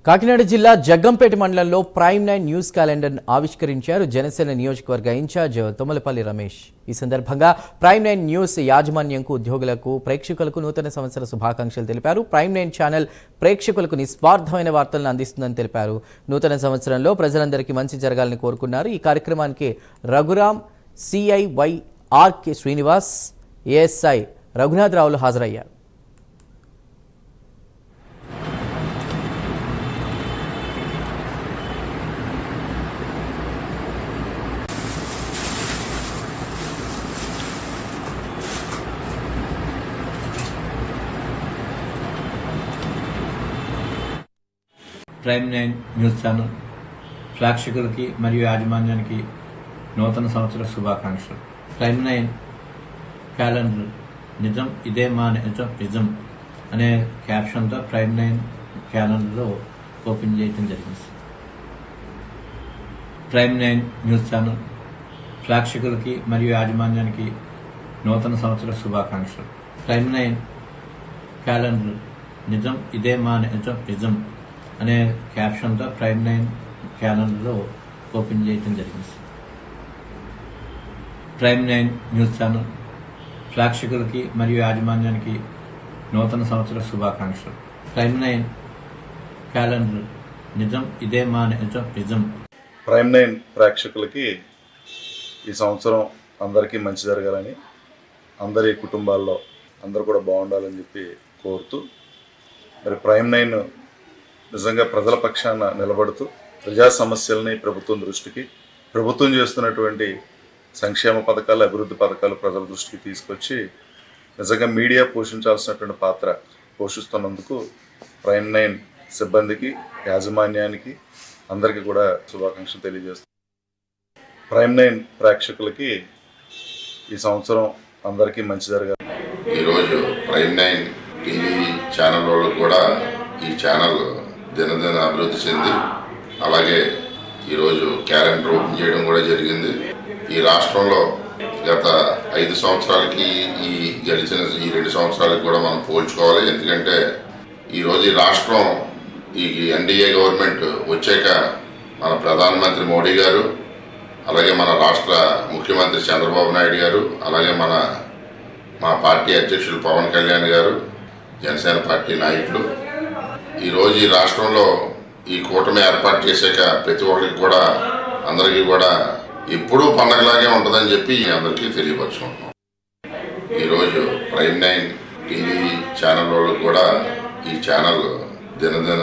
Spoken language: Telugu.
కాకినాడ జిల్లా జగ్గంపేట మండలంలో ప్రైమ్ 9 న్యూస్ క్యాలెండర్ ఆవిష్కరించారు జనసేన నియోజకవర్గ ఇన్ఛార్జ్ తొమ్మలపల్లి రమేష్. ఈ సందర్భంగా ప్రైమ్ 9 న్యూస్ యాజమాన్యంకు, ఉద్యోగులకు, ప్రేక్షకులకు నూతన సంవత్సర శుభాకాంక్షలు తెలిపారు. ప్రైమ్ 9 ఛానల్ ప్రేక్షకులకు నిస్వార్థమైన వార్తలను అందిస్తుందని తెలిపారు. నూతన సంవత్సరంలో ప్రజలందరికీ మంచి జరగాలని కోరుకున్నారు. ఈ కార్యక్రమానికి రఘురాం, సిఐవై ఆర్కే శ్రీనివాస్, ఏఎస్ఐ రఘునాథరావులు హాజరయ్యారు. ప్రైమ్ 9 న్యూస్ ఛానల్ ప్రేక్షకులకి మరియు యాజమాన్యానికి నూతన సంవత్సర శుభాకాంక్షలు. ప్రైమ్ 9 క్యాలెండర్ నిజం ఇదే మా నిజం అనే క్యాప్షన్తో ప్రైమ్ 9 క్యాలెండర్లో ఓపెన్ చేయడం జరిగింది. ప్రైమ్ 9 న్యూస్ ఛానల్ ప్రేక్షకులకి మరియు యాజమాన్యానికి నూతన సంవత్సర శుభాకాంక్షలు. ప్రైమ్ 9 క్యాలెండర్ నిజం ఇదే మా నిజం అనే క్యాప్షన్తో ప్రైమ్ 9 క్యాలెండర్లో ఓపెన్ చేయడం జరిగింది. ప్రైమ్ 9 న్యూస్ ఛానల్ ప్రేక్షకులకి మరియు యాజమాన్యానికి నూతన సంవత్సర శుభాకాంక్షలు. ప్రైమ్ 9 క్యాలెండర్ నిజం ఇదే మా నిజం. ప్రైమ్ 9 ప్రేక్షకులకి ఈ సంవత్సరం అందరికీ మంచి జరగాలని, అందరి కుటుంబాల్లో అందరూ కూడా బాగుండాలని చెప్పి కోరుతూ, మరి ప్రైమ్ 9 నిజంగా ప్రజల పక్షాన నిలబడుతూ ప్రజా సమస్యల్ని ప్రభుత్వం చేస్తున్నటువంటి సంక్షేమ పథకాలు, అభివృద్ధి పథకాలు ప్రజల దృష్టికి తీసుకొచ్చి నిజంగా మీడియా పోషించాల్సినటువంటి పాత్ర పోషిస్తున్నందుకు ప్రైమ్ 9 సిబ్బందికి, యాజమాన్యానికి అందరికీ కూడా శుభాకాంక్షలు తెలియజేస్తాం. ప్రైమ్ 9 ప్రేక్షకులకి ఈ సంవత్సరం అందరికీ మంచి జరగాలి. ఈరోజు ప్రైమ్ 9 టీవీ ఛానల్ వాళ్ళు కూడా ఈ ఛానల్ దినదిన అభివృద్ధి చెంది, అలాగే ఈరోజు క్యాలెండర్ ఓపెన్ చేయడం కూడా జరిగింది. ఈ రాష్ట్రంలో గత 5 సంవత్సరాలకి ఈ గడిచిన ఈ 2 సంవత్సరాలకి కూడా మనం పోల్చుకోవాలి. ఎందుకంటే ఈరోజు ఈ రాష్ట్రం ఈ ఎన్డీఏ గవర్నమెంట్ వచ్చాక మన ప్రధానమంత్రి మోడీ గారు, అలాగే మన రాష్ట్ర ముఖ్యమంత్రి చంద్రబాబు నాయుడు గారు, అలాగే మా పార్టీ అధ్యక్షులు పవన్ కళ్యాణ్ గారు, జనసేన పార్టీ నాయకులు ఈరోజు ఈ రాష్ట్రంలో ఈ కూటమి ఏర్పాటు చేశాక ప్రతి ఒక్కరికి కూడా అందరికీ కూడా ఎప్పుడూ పండగలాగే ఉంటుందని చెప్పి అందరికీ తెలియపరుచుకుంటున్నాం. ఈరోజు ప్రైమ్ 9 టీవీ ఛానల్ వాళ్ళు కూడా ఈ ఛానల్ దినదిన